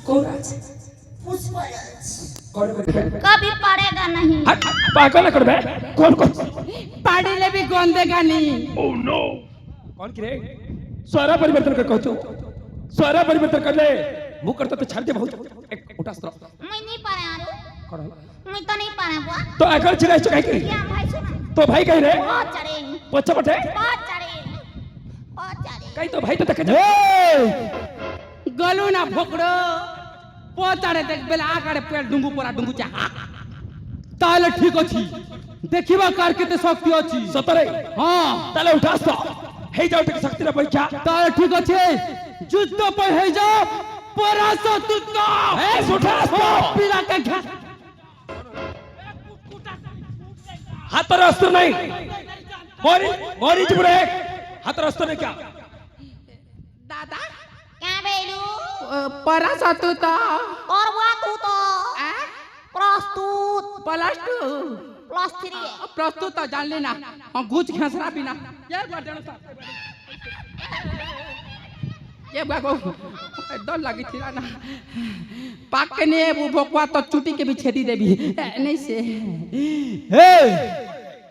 कौन आज पुष्पराज कौन कभी पड़ेगा नहीं। पागल कर बे कौन कौन पाड़ी ले भी गोंदेगा नहीं। ओह नो कौन की रे स्वरा परिवर्तन कर कहतो स्वरा परिवर्तन कर ले मुंह करता तो छाड़ दे बहुत एक उठा अस्त्र मैं नहीं पारे आरू कौन मैं तो नहीं पारे बुआ। तो अगर चिल्लाए तो कहीं क्या भाई सुना तो भाई कहीं रे बहुत चढ़े पच्चा बटे बहुत चढ़े कहीं तो भाई तो तक गलू ना भोकड़ो पोताड़े देख बेला आगाड़े पेड़ डुंगू पोरा डुंगू चा ताले ठीक अछि देखिबा कार केते शक्ति अछि सतरे हां ताले उठा अस्त्र हे जाओ तक शक्ति रे परीक्षा ताले ठीक अछि जुद्ध पे हे जाओ परास तुत्त ए उठा अस्त्र पीला के घा हाथ पर अस्त्र नहीं मोरी मोरी चुप रहे हाथ पर अस्त्र नहीं क्या दादा क्या बेलू परास तुत्त और बुआ तू तो प्रस्तुत प्लस 3 है प्रस्तुत तो जान लेना हम घुच खेसरा बिना ये बागो डर लगी थी ना पाक के ने वो भोकवा तो चुटी के भी छेदी देबी नहीं से हे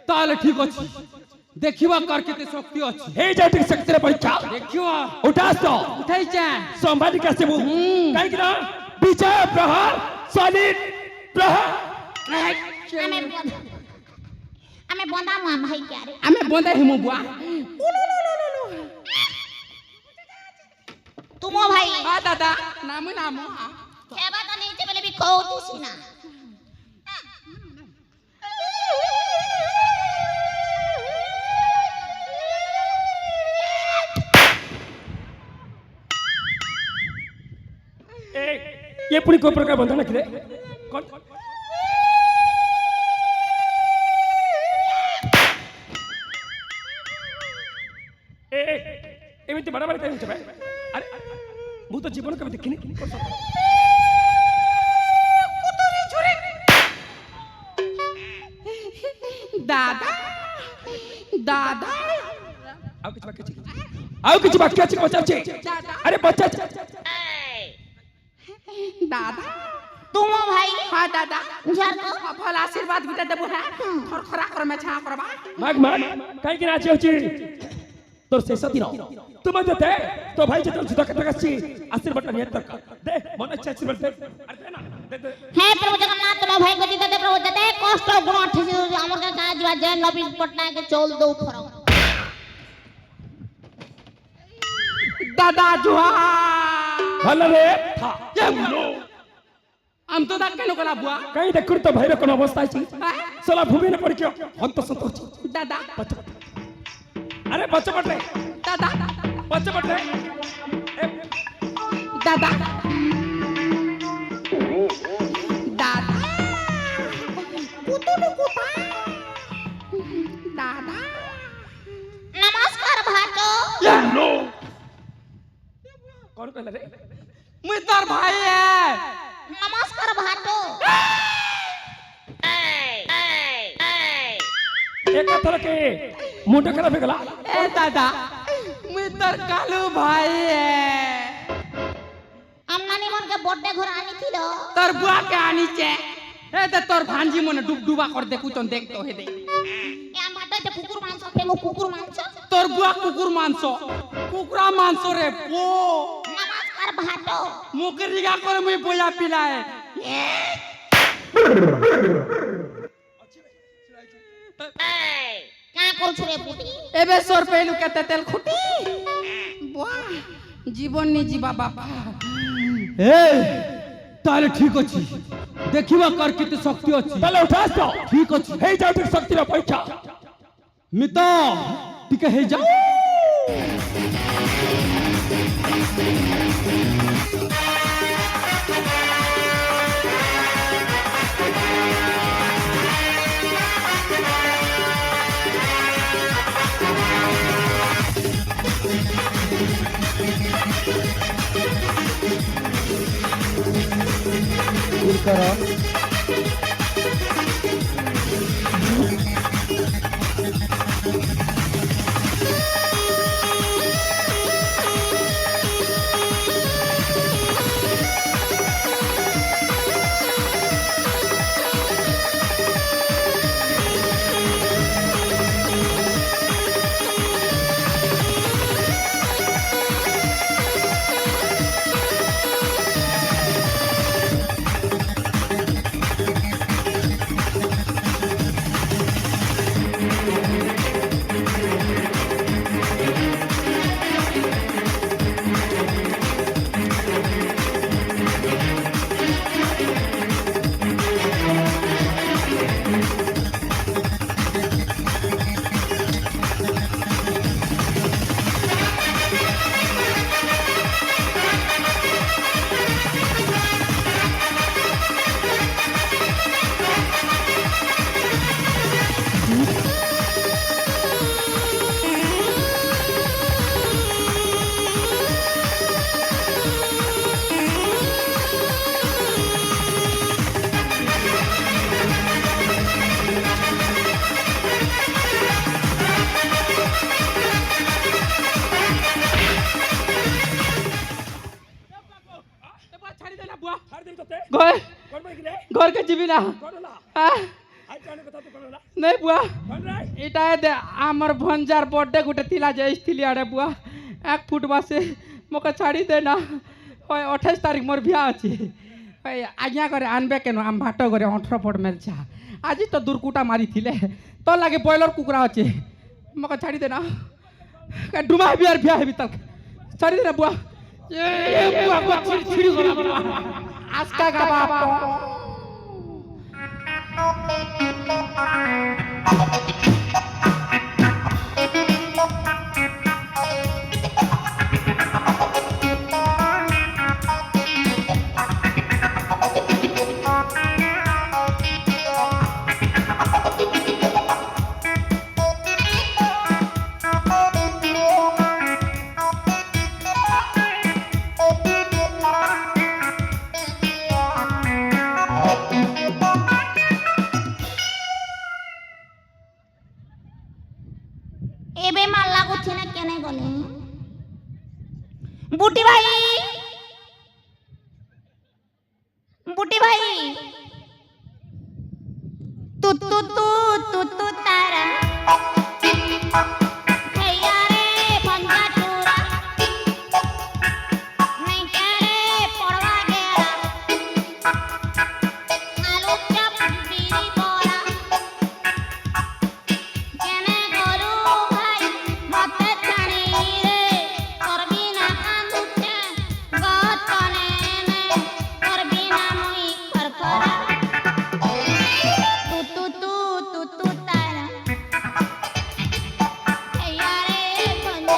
ताले ठीक अछि देखिबा कर केते शक्ति अछि हे जाओ तक शक्ति रे परीक्षा देखिबा उठा अस्त्र उठाई जा संभाली कैसे वो कहीं कि ना विजय प्रहार सॉलिड प्रहार हमें बंदा मुआ भाई क्या रे हमें बोंदे हिमु बुआ तुमो भाई आ दादा नाम खेबा तो नीचे बेले भी कहती सी ना ये पूरी कोई प्रकार बंधन ना करे कौन एमिति बड़ा बड़ा कहीं छपे अरे वो तो जीवन कभी देखी नहीं दादा दादा आओ कुछ बाकी अच्छी बच्चा अरे बच्चा दादा तुमो भाई हाँ दादा झर को भला आशीर्वाद भी देबो है खरखरा कर में छा करबा माग कहीं कि नाचे होची तोर शेष दिन तुम जते तो भाई जते जुदा कथा कछि आशीर्वाद नहीं तक दे मन अच्छा आशीर्वाद दे अरे दे ना दे हे प्रभु जगन्नाथ तुम भाई को जीते प्रभु जते कष्ट गुण ठिसी हमर का काज बा जय नवीन पटनायक के चोल दो फरो दादा जुहा भले रे था हम तो दादा केनो कला बुआ कहीं देखुर तो भाई रे कोन अवस्था छी सला भूमि ने पड़ के हंत संतोष दादा अरे बच्चा बटे दादा बच्चा बटे दादा दादा कुतुनु कुता दादा नमस्कार भाटो नो कौन कहला रे मुई तोर भाई है नमस्कार भाटो एक थर के मुंड खराब गला ए दादा मुई तोर कालू भाई है हमनानी मन के बर्थडे घर आनी थी लो तोर बुआ के आनी छे ए त तोर भांजी मन डुबडुबा कर दे कुचन देख तो हे दे या भाटो ते कुकुर मांस के मो कुकुर मांस तोर बुआ कुकुर मांस कुकुरा मांस रे पो नमस्कार भाटो मुकरिगा कर मुई बोया पिलाए क्या कर छुरे पुटी एबे 100 रुपया केते तेल खुटी बुआ जीवन नी जीवा बाबा ए ताले ठीक अछि देखिबा कर केते शक्ति अछि ताले उठा तो ठीक अछि हे जाओ तक शक्ति रे परीक्षा मिता टिके हे जा না বুয়া ছাড় দিবি তোতে ঘর কোন ভাই রে ঘরকে যাবি না কোন হলা হ্যাঁ আই জানে কথা তো কোন হলা নাই বুয়া কোন রে এটা আমার ভঞ্জার বর্থডে গোটে তিলা যাইছিলি আরে বুয়া 1 ফুট বাসে মোকে ছাড়ি দে না হয় 28 তারিখ মোর বিয়া আছে হয় আজ্ঞা করে আনবে কেন আম ভাট করে 18 ফুট মেলছা আজি তো দুর্কুটা মারিছিলে তোর লাগে বয়লর কুকুরা আছে মোকে ছাড়ি দে না ডুমা বিয়ার বিয়া হেবি তাক ছাড়ি দে না বুয়া এ বুয়া বুয়া ছিড়ি গলা বুয়া আজকা গাবা এবে মাল লাগুছে না কেনে গলে বুটি ভাই তু তু তু তু তু তারা হেয়া রে ভঞ্জা চূড়া নাই রে পড়বা গেরা আলু চপ বিড়ি বড়া কেনে গরু ভাই মতে ছাড়ি রে করবি না কান্দুছে গতনে নে করবি না মুই খরখরা তু তু তু তু তু তারা হেয়া রে ভঞ্জা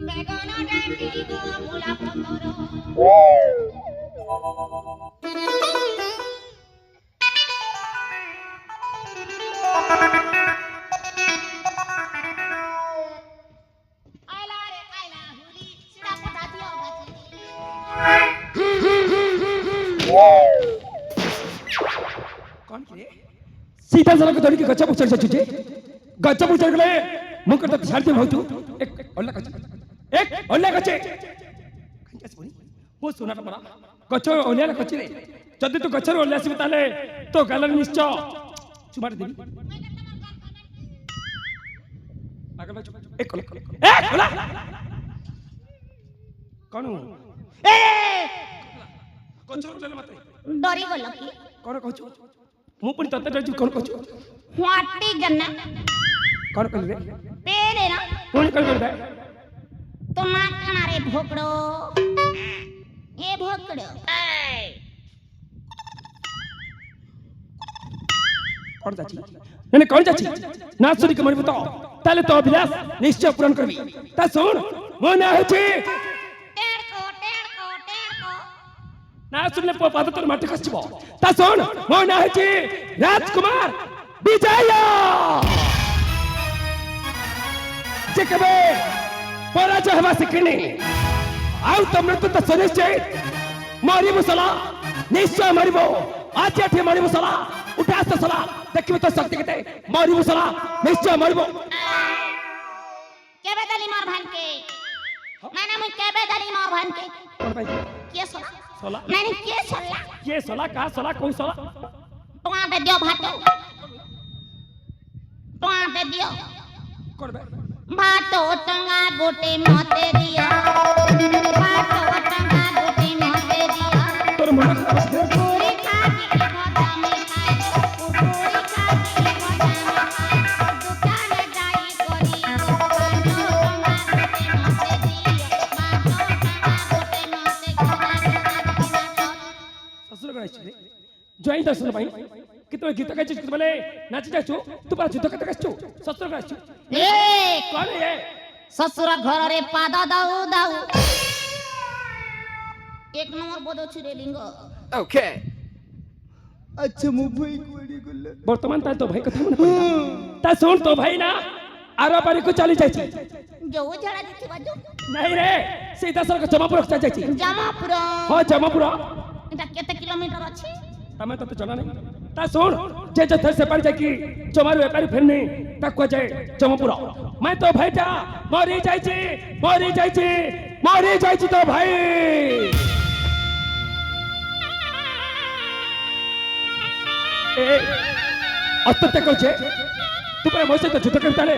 বেগনা ডাকি গো ভুলা পতর আইলা রে আইলা হুলি সিড়া পটা দিও কোন কি রে सीधा जरा को दौड़ी के गच्चा पुचर छुचे गच्चा पुचर गले मुकर तो छाड़ दे होतु एक ओल्ला गच्चे कंचास बोली वो सुना ना पड़ा गच्चो ओल्ला गच्चे रे जदी तू गच्चर ओल्ला से बताले तो गलन निश्चय चुमार देबी आगे बचो एक ओला कौन ए गच्चर ओल्ला मत डरी गल की कौन कहछु मु पुनी तते डरजु कौन कहछु व्हाटी गन्ना कौन कहले रे पेरे ना कौन कहले रे तो ना खाना रे भोकड़ो ए भोकड़ो कौन जाची नहीं कौन जाची ना सुनी के मरि बताओ ताले तो अभिलाष निश्चय पूर्ण करबी ता सुन मो ना होची टेड़को ना सुनले पाद तोर माटी खसबो ता सुन मो ना होची राजकुमार विजय जे कबे पराजय हवा सिकनी आउ तमने तो सुनिश्चय मारी मुसला निश्चय मारिबो आज ठे मारी मुसला उठास तो सला देखिबो तो शक्ति केते मारी मुसला निश्चय मारिबो केबे दली मार भान के ना मुई केबे दली मार भान के कौन भाई के सोला सोला नहीं के सोला ये सोला का सोला कोई सोला टोआ दे दियो भातो टोआ दे दियो कौन भाई भातो टंगा गोटे मते दियो भातो टंगा गोटे मते दियो तोर मन खराब है पूरी खा के भदा में खाए पूरी खा के भदा में खाए दुकान जाई करी भातो टंगा गोटे मते दियो भातो टंगा गोटे मते दियो ससुर गणेश रे जय दर्शन भाई कितने गीत गाइछ बोले नाच जाछु तू पर युद्ध कत गाइछ ससुर गणेश ए कौन है ससुर घर रे पाद दाऊ दाऊ एक नंबर बोदो छिरे लिंग ओके अच्छा मु भाई कोड़ी गले वर्तमान ता तो भाई कथा मन पड़ता ता सुन तो भाई ना आरो पारी को चली जाई छी जो झड़ा दिथि बाजू नहीं रे सीधा सड़क जमापुर चली जाई छी जमापुर हां जमापुर এটা কেতে কিলোমিটার আছে तमे तो जाना नहीं ता सुन जे जे थर से पड़ जाई की जमार व्यापारी फिरनी तक को जाए जमापुर मैं तो भाई जा मरी जाई छी तो भाई ए अस्तते को छे तू पर मोसे तो जुत करता रे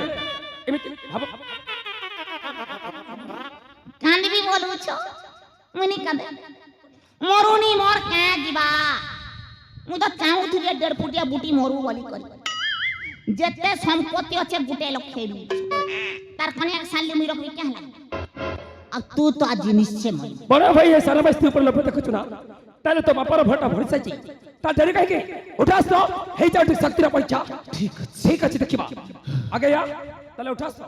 एमिति भाब कांदी भी बोलू छो मुनी कांदे मरुनी मोर के दिबा मु तो चाहूथि 1.5 फुटिया बुटी मरु बोली करी जेते संपत्ति अच्छे गुटे लोग खेबी तार कने एक साल मुई रखबी क्या हला अब तू तो आज निश्चय मर बड़ा भाई ये सारा बस्ती ऊपर लपे देखु ना ताले तो बापर भटा भरसा छी ता डरे काहे के उठास तो हे जाटी शक्ति रा परीक्षा ठीक अछि देखिबा आगे या ताले उठास तो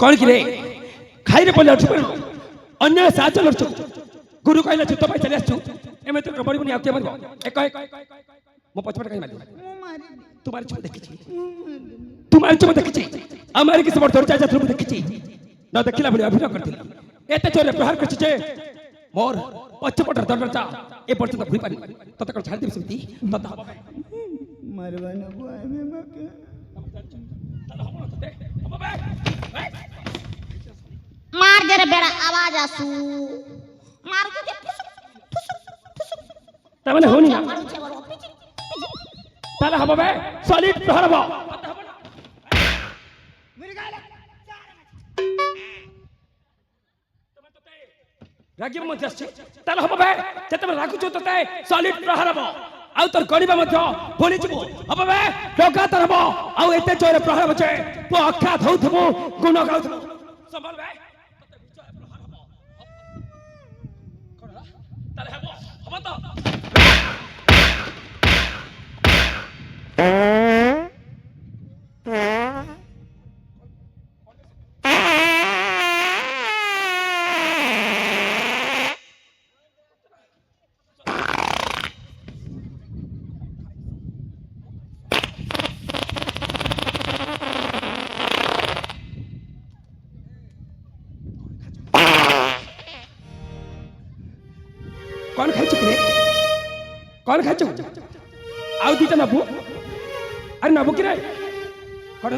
कौन की रे खाई रे पले उठ अन्य साच लड़छु गुरु कहला छु तो भाई चले आछु एमे तो बड़ी बनी आके मरबो एक मो पछपट कहि मारी तुम्हारी छुप देखि हमारे किसी बड़ तोर चाचा थ्रू देखि न देखिला बड़ी अभिनय करथिला एते चोरे प्रहार करछि जे मोर पछपट दंडचा ए पर्यंत भूई पानी तत कर छाड़ दे समिति तत मरवाना को आमे मके मार जरा बेड़ा आवाज आसू मार के तमने होनी ना मारू छे बरो ताला हबो बे सॉलिड प्रहार हबो मेरे गाला रागी में जस्ट ताला हबो बे जते राखु छु तते सॉलिड प्रहार हबो आउ तोर गणिबा मध्य बोली जिवो हबो बे लगातार हबो आउ एते चोरे प्रहार बचे तो अखा धौथबो गुण गाउथबो संभाल बे ताले हबो तो कौन खाई चुके कौन खाई चुके आउ दीटा नबू अरे नबू कि रे कौन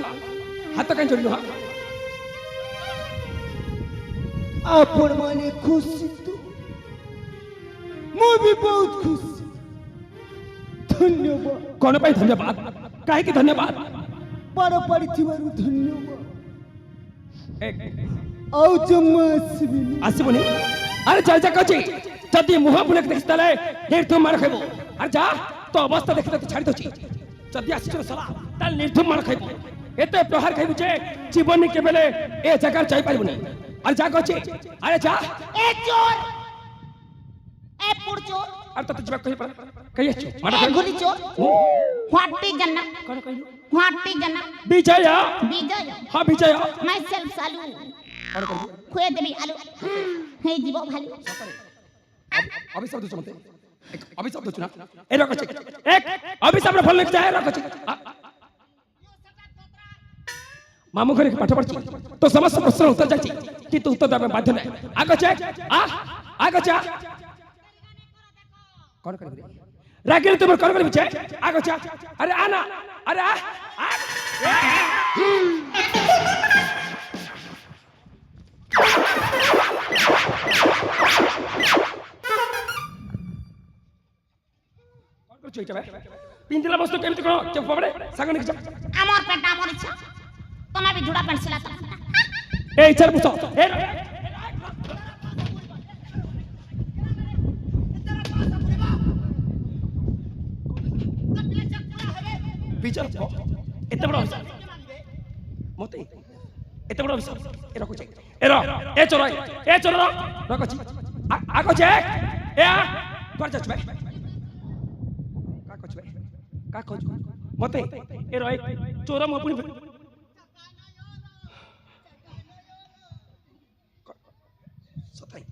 हाथ कहीं जोड़ हाँ आपण माने खुशी तो मो भी बहुत खुशी धन्यवाद कौन पाई धन्यवाद काहे की धन्यवाद पर परिथिवारु धन्यवाद एक औ जम्मा आसबी आसबनी अरे जा जा कची जदी मुह बुले देखतले निर्धुम मार खाइबो अरे जा तो अवस्था देखते तो छाड़ी दोची जदी आसी सला ताल निर्धुम मार खाइबो एते प्रहार खाइबो जे जीवन के बेले ए जगह जाई पाइबो नहीं अरे जा कची अरे जा ए चोर আর তো জবাব কই পড়া কই আছো মাডা ए गुली चोर व्हाट इज जन्नत কোন কই व्हाट इज जन्नत বিজয় विजय হ্যাঁ বিজয় माय सेल्फ सालू खुए देबी आलू हे जीव भालू অভিশাপ দিছো মতে এক অভিশাপ দিছো না এই রকম এক অভিশাপ রে ফল লিখ যায় রকম মামু ঘরে পাঠ পড়ছি তো সমস্ত প্রশ্ন উত্তর যাচ্ছি কিন্তু উত্তর দেবে বাধ্য নাই আগে চেক আগে চা কোন করবে রাগিলে তোমার কোন করবে চেক আগে চা আরে আনা আরে কোন করছো এটা পিন্দিলা বস্তু কেমতে করো চুপ পড়ে সাগন কি আমার পেট আমার ইচ্ছা তোমার भी जुड़ा पेंट सिलाता এই চার বুঝো এই বিচার এত বড় অফিসার মতে এত বড় অফিসার এ রাখো চেক এ চোরা রাখো চেক আগো চেক এ কর যাচ্ছে ভাই কা কছ মতে এ রয় চোরা মপুনি সতাই